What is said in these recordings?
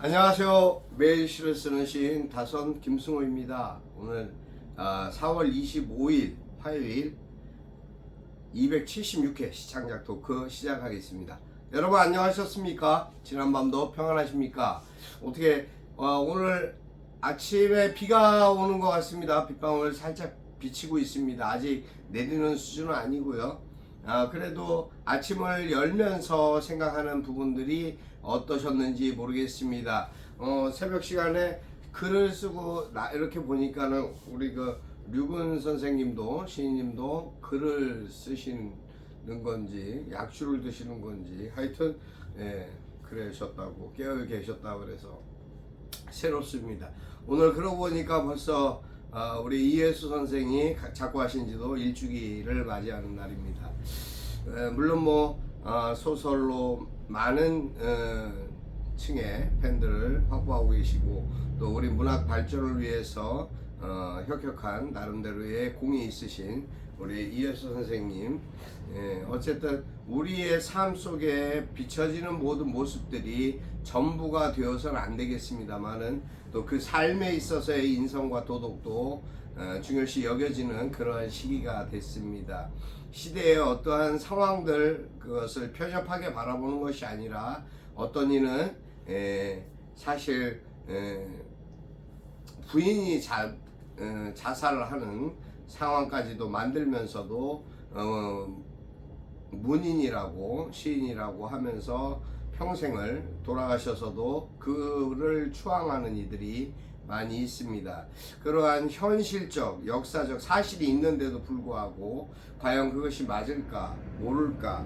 안녕하세요. 매일 시를 쓰는 시인 다선 김승호입니다. 오늘 4월 25일 화요일 276회 시창작 토크 시작하겠습니다. 여러분 안녕하셨습니까? 지난밤도 평안하십니까? 어떻게 오늘 아침에 비가 오는 것 같습니다. 빗방울 살짝 비치고 있습니다. 아직 내리는 수준은 아니고요. 그래도 아침을 열면서 생각하는 부분들이 어떠셨는지 모르겠습니다. 새벽 시간에 글을 쓰고 이렇게 보니까는 우리 류근 선생님도 시인님도 글을 쓰시는 건지 약주를 드시는 건지 하여튼 그러셨다고 깨어 계셨다고 그래서 새롭습니다. 오늘 그러고 보니까 벌써 우리 이해수 선생이 작고하신 지도 일주기를 맞이하는 날입니다. 물론 소설로 많은 층의 팬들을 확보하고 계시고 또 우리 문학 발전을 위해서 혁혁한 나름대로의 공이 있으신 우리 이해수 선생님, 어쨌든 우리의 삶 속에 비춰지는 모든 모습들이 전부가 되어서는 안 되겠습니다만은 또 그 삶에 있어서의 인성과 도덕도 중요시 여겨지는 그러한 시기가 됐습니다. 시대의 어떠한 상황들 그것을 편협하게 바라보는 것이 아니라 어떤 이는 사실 부인이 자살을 하는 상황까지도 만들면서도 문인이라고 시인이라고 하면서 평생을 돌아가셔서도 그를 추앙하는 이들이 많이 있습니다. 그러한 현실적, 역사적 사실이 있는데도 불구하고 과연 그것이 맞을까, 옳을까?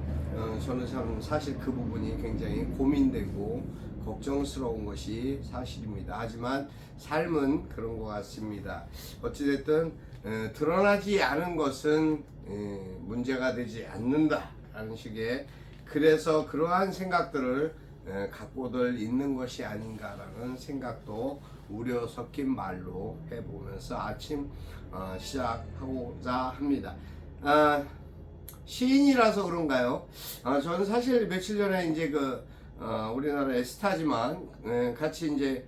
저는 참 사실 그 부분이 굉장히 고민되고 걱정스러운 것이 사실입니다. 하지만 삶은 그런 것 같습니다. 어찌됐든 드러나지 않은 것은 문제가 되지 않는다라는 식의 그래서 그러한 생각들을 갖고들 있는 것이 아닌가라는 생각도 우려 섞인 말로 해보면서 아침 시작하고자 합니다. 시인이라서 그런가요? 저는 사실 며칠 전에 이제 우리나라의 스타지만 같이 이제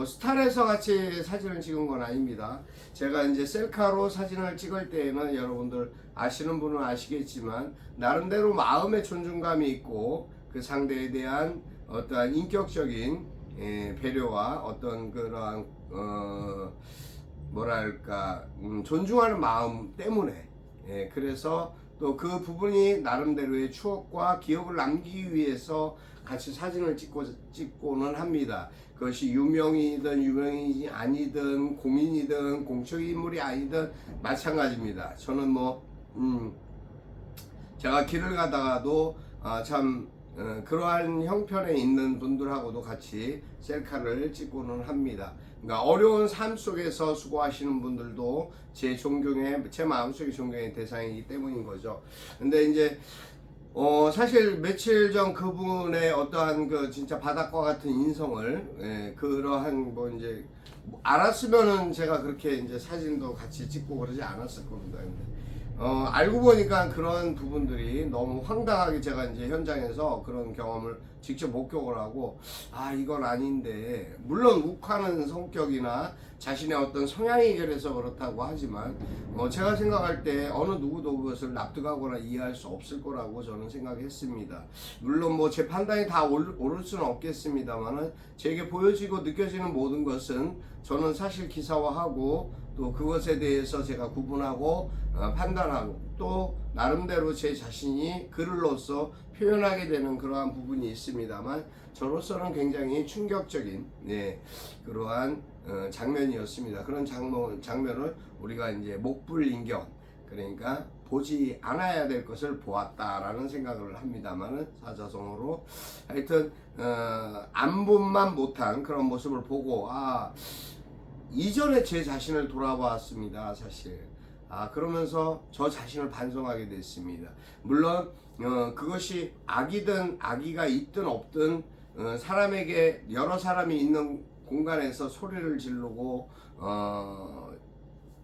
스타에서 같이 사진을 찍은 건 아닙니다. 제가 이제 셀카로 사진을 찍을 때에는 여러분들 아시는 분은 아시겠지만 나름대로 마음의 존중감이 있고 그 상대에 대한 어떠한 인격적인 배려와 어떤 그러한 존중하는 마음 때문에 그래서 또 그 부분이 나름대로의 추억과 기억을 남기기 위해서 같이 사진을 찍고는 합니다. 그것이 유명이든 유명인이 아니든 공인이든 공적 인물이 아니든 마찬가지입니다. 저는 제가 길을 가다가도 그러한 형편에 있는 분들하고도 같이 셀카를 찍고는 합니다. 그러니까 어려운 삶 속에서 수고하시는 분들도 제 마음속에 존경의 대상이기 때문인 거죠. 근데 이제 사실 며칠 전 그분의 어떠한 진짜 바닥과 같은 인성을 그러한 이제 알았으면은 제가 그렇게 이제 사진도 같이 찍고 그러지 않았을 겁니다. 근데 알고 보니까 그런 부분들이 너무 황당하게 제가 이제 현장에서 그런 경험을 직접 목격을 하고 이건 아닌데 물론 욱하는 성격이나 자신의 어떤 성향이 그래서 그렇다고 하지만 제가 생각할 때 어느 누구도 그것을 납득하거나 이해할 수 없을 거라고 저는 생각했습니다. 물론 제 판단이 다 옳을 수는 없겠습니다만은 제게 보여지고 느껴지는 모든 것은 저는 사실 기사화하고 또 그것에 대해서 제가 구분하고 판단하고 또 나름대로 제 자신이 글로써 표현하게 되는 그러한 부분이 있습니다만 저로서는 굉장히 충격적인 그러한 장면이었습니다. 그런 장면을 우리가 이제 목불인견 그러니까 보지 않아야 될 것을 보았다라는 생각을 합니다만은 사자성어로 하여튼 안 본만 못한 그런 모습을 보고 이전에 제 자신을 돌아봤습니다. 사실 그러면서 저 자신을 반성하게 됐습니다. 물론 그것이 악이든 악의가 있든 없든 사람에게 여러 사람이 있는 공간에서 소리를 지르고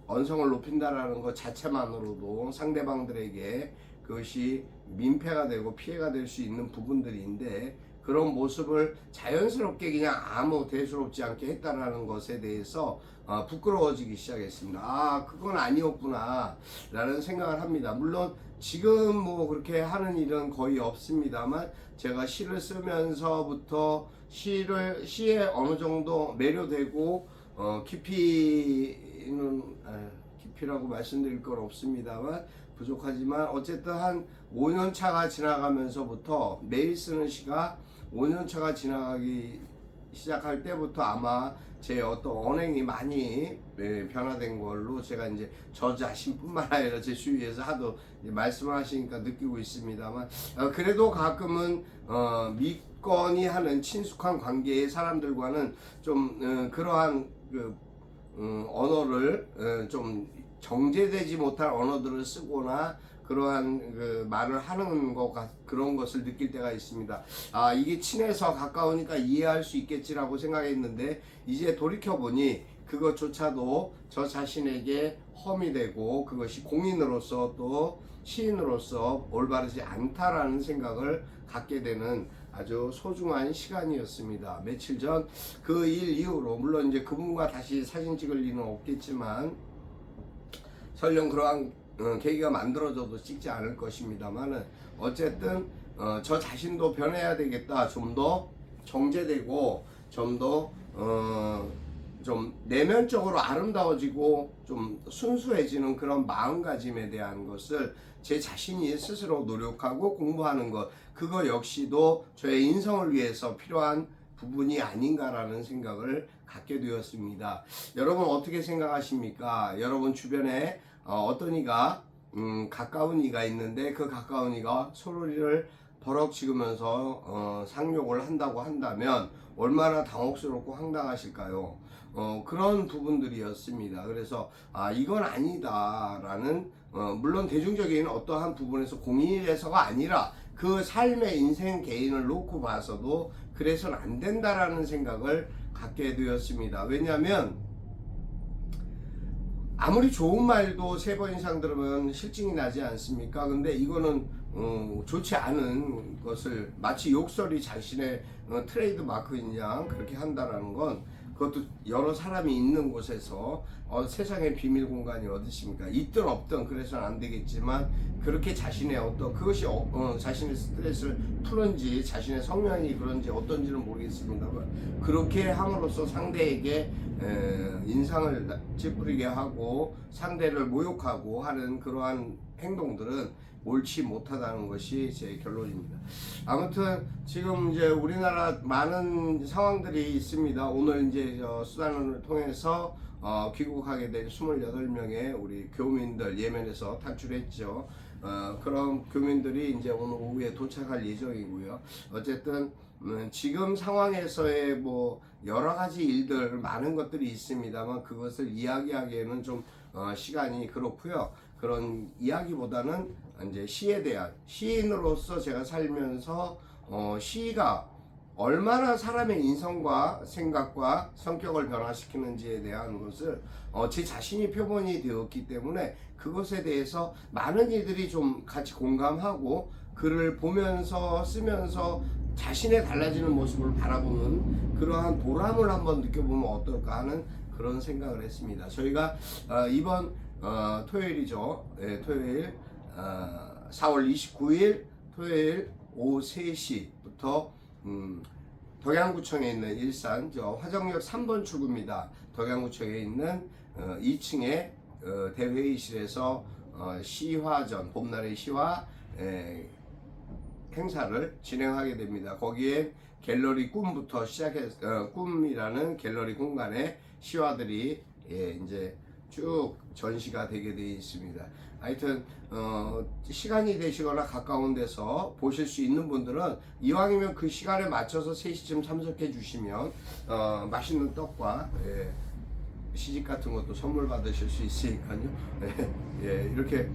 언성을 높인다라는 것 자체만으로도 상대방들에게 그것이 민폐가 되고 피해가 될 수 있는 부분들인데 그런 모습을 자연스럽게 그냥 아무 대수롭지 않게 했다라는 것에 대해서 부끄러워지기 시작했습니다. 아, 그건 아니었구나 라는 생각을 합니다. 물론 지금 뭐 그렇게 하는 일은 거의 없습니다만, 제가 시를 쓰면서부터 시에 어느 정도 매료되고 깊이라고 말씀드릴 건 없습니다만 부족하지만, 어쨌든 한 5년 차가 지나가면서부터 매일 쓰는 시가 5년 차가 지나가기 시작할 때부터 아마 제 어떤 언행이 많이 변화된 걸로 제가 이제 저 자신뿐만 아니라 제 주위에서 하도 말씀을 하시니까 느끼고 있습니다만, 그래도 가끔은 믿거니 하는 친숙한 관계의 사람들과는 좀 그러한 언어를 좀 정제되지 못한 언어들을 쓰거나 그러한 말을 하는 그런 것을 느낄 때가 있습니다. 아, 이게 친해서 가까우니까 이해할 수 있겠지라고 생각했는데, 이제 돌이켜보니 그것조차도 저 자신에게 험이 되고, 그것이 공인으로서 또 시인으로서 올바르지 않다라는 생각을 갖게 되는 아주 소중한 시간이었습니다. 며칠 전 그 일 이후로, 물론 이제 그분과 다시 사진 찍을 일은 없겠지만, 설령 그러한 계기가 만들어져도 찍지 않을 것입니다만은, 어쨌든 저 자신도 변해야 되겠다. 좀 더 정제되고 좀 더 좀 내면적으로 아름다워지고 좀 순수해지는 그런 마음가짐에 대한 것을 제 자신이 스스로 노력하고 공부하는 것, 그거 역시도 저의 인성을 위해서 필요한 부분이 아닌가라는 생각을 갖게 되었습니다. 여러분 어떻게 생각하십니까? 여러분 주변에 어떤 이가 가까운 이가 있는데, 그 가까운 이가 소리를 버럭 지르면서 상욕을 한다고 한다면 얼마나 당혹스럽고 황당하실까요? 그런 부분들이었습니다. 그래서 이건 아니다라는, 물론 대중적인 어떠한 부분에서 공인해서가 아니라 그 삶의 인생 개인을 놓고 봐서도 그래서는 안 된다라는 생각을 갖게 되었습니다. 왜냐하면 아무리 좋은 말도 3번 이상 들으면 실증이 나지 않습니까? 근데 이거는 좋지 않은 것을 마치 욕설이 자신의 트레이드 마크인 양 그렇게 한다라는 건, 그것도 여러 사람이 있는 곳에서 세상의 비밀 공간이 어디 있습니까? 있든 없든 그래서는 안 되겠지만, 그렇게 자신의 어떤 그것이 자신의 스트레스를 푸는지 자신의 성향이 그런지 어떤지는 모르겠습니다만, 그렇게 함으로써 상대에게 인상을 찌푸리게 하고 상대를 모욕하고 하는 그러한 행동들은 옳지 못하다는 것이 제 결론입니다. 아무튼 지금 이제 우리나라 많은 상황들이 있습니다. 오늘 이제 수단을 통해서 귀국하게 될 28명의 우리 교민들, 예멘에서 탈출했죠. 그런 교민들이 이제 오늘 오후에 도착할 예정이고요. 어쨌든 지금 상황에서의 뭐 여러 가지 일들, 많은 것들이 있습니다만, 그것을 이야기하기에는 좀 시간이 그렇고요. 그런 이야기보다는 이제 시에 대한, 시인으로서 제가 살면서 시가 얼마나 사람의 인성과 생각과 성격을 변화시키는지에 대한 것을 제 자신이 표본이 되었기 때문에, 그것에 대해서 많은 이들이 좀 같이 공감하고 글을 보면서 쓰면서 자신의 달라지는 모습을 바라보는 그러한 보람을 한번 느껴보면 어떨까 하는 그런 생각을 했습니다. 저희가 이번 토요일이죠. 네, 토요일 4월 29일 토요일 오후 3시부터 덕양구청에 있는 일산 화정역 3번 출구입니다. 덕양구청에 있는 2층의 대회의실에서 시화전, 봄날의 시화 행사를 진행하게 됩니다. 거기에 갤러리 꿈부터 시작해서 꿈이라는 갤러리 공간에 시화들이 이제 쭉 전시가 되게 되어 있습니다. 하여튼 시간이 되시거나 가까운 데서 보실 수 있는 분들은 이왕이면 그 시간에 맞춰서 3시쯤 참석해 주시면 맛있는 떡과 시집 같은 것도 선물 받으실 수 있으니까요. 이렇게,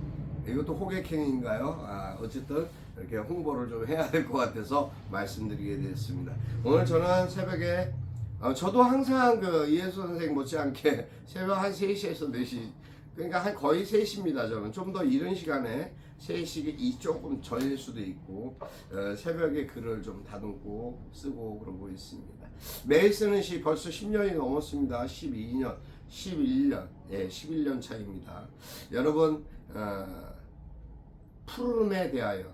이것도 호객행위인가요? 어쨌든 이렇게 홍보를 좀 해야 될 것 같아서 말씀드리게 됐습니다. 오늘 저는 새벽에 저도 항상 그 이혜수 선생 못지않게 새벽 한 3시에서 4시, 그러니까 한 거의 3시입니다. 저는 좀 더 이른 시간에 3시 조금 전일 수도 있고 새벽에 글을 좀 다듬고 쓰고 그러고 있습니다. 매일 쓰는 시 벌써 10년이 넘었습니다. 12년, 11년, 11년 차입니다. 여러분 푸르름에 대하여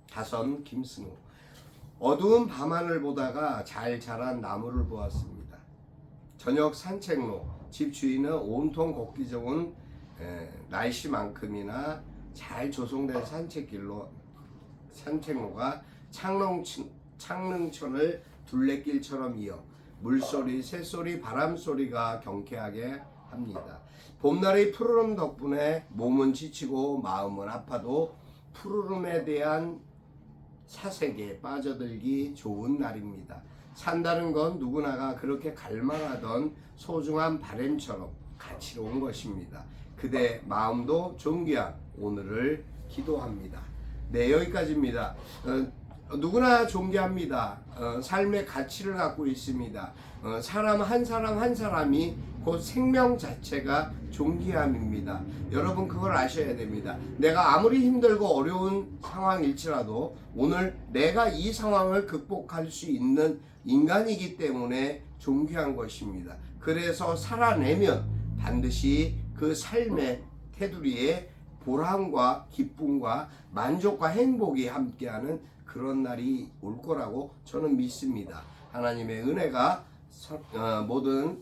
다선 김승우. 어두운 밤하늘 보다가 잘 자란 나무를 보았습니다. 저녁 산책로, 집 주인은 온통 걷기 좋은 날씨만큼이나 잘 조성된 산책로가 창릉천을 둘레길처럼 이어 물소리, 새소리, 바람소리가 경쾌하게 합니다. 봄날의 푸르름 덕분에 몸은 지치고 마음은 아파도 푸르름에 대한 사색에 빠져들기 좋은 날입니다. 산다는 건 누구나가 그렇게 갈망하던 소중한 바램처럼 가치로운 것입니다. 그대 마음도 존귀한 오늘을 기도합니다. 네, 여기까지입니다. 누구나 존귀합니다. 삶의 가치를 갖고 있습니다. 사람 한 사람이 곧 생명 자체가 존귀함입니다. 여러분 그걸 아셔야 됩니다. 내가 아무리 힘들고 어려운 상황일지라도 오늘 내가 이 상황을 극복할 수 있는 인간이기 때문에 존귀한 것입니다. 그래서 살아내면 반드시 그 삶의 테두리에 보람과 기쁨과 만족과 행복이 함께하는 그런 날이 올 거라고 저는 믿습니다. 하나님의 은혜가 모든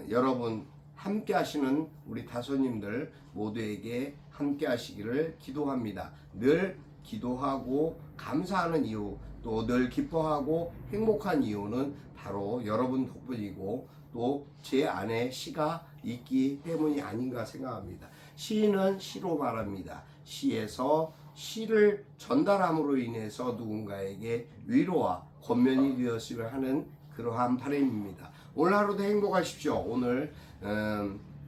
여러분 함께 하시는 우리 다소님들 모두에게 함께 하시기를 기도합니다. 늘 기도하고 감사하는 이유, 또 늘 기뻐하고 행복한 이유는 바로 여러분 덕분이고 또 제 안에 시가 있기 때문이 아닌가 생각합니다. 시인은 시로 말합니다. 시에서 시를 전달함으로 인해서 누군가에게 위로와 권면이 되었으면 하는 그러한 바람입니다. 오늘 하루도 행복하십시오. 오늘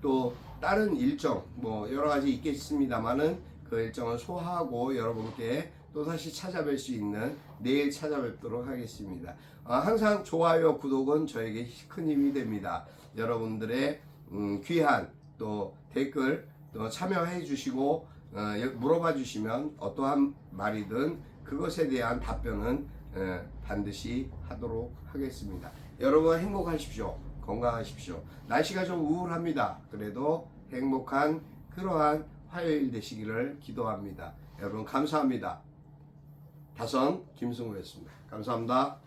또 다른 일정 여러 가지 있겠습니다만은 그 일정을 소화하고 여러분께 또 다시 찾아뵐 수 있는 내일 찾아뵙도록 하겠습니다. 항상 좋아요, 구독은 저에게 큰 힘이 됩니다. 여러분들의 귀한 또 댓글 또 참여해 주시고 물어봐 주시면 어떠한 말이든 그것에 대한 답변은 반드시 하도록 하겠습니다. 여러분 행복하십시오. 건강하십시오. 날씨가 좀 우울합니다. 그래도 행복한 그러한 화요일 되시기를 기도합니다. 여러분 감사합니다. 다선 김승우였습니다. 감사합니다.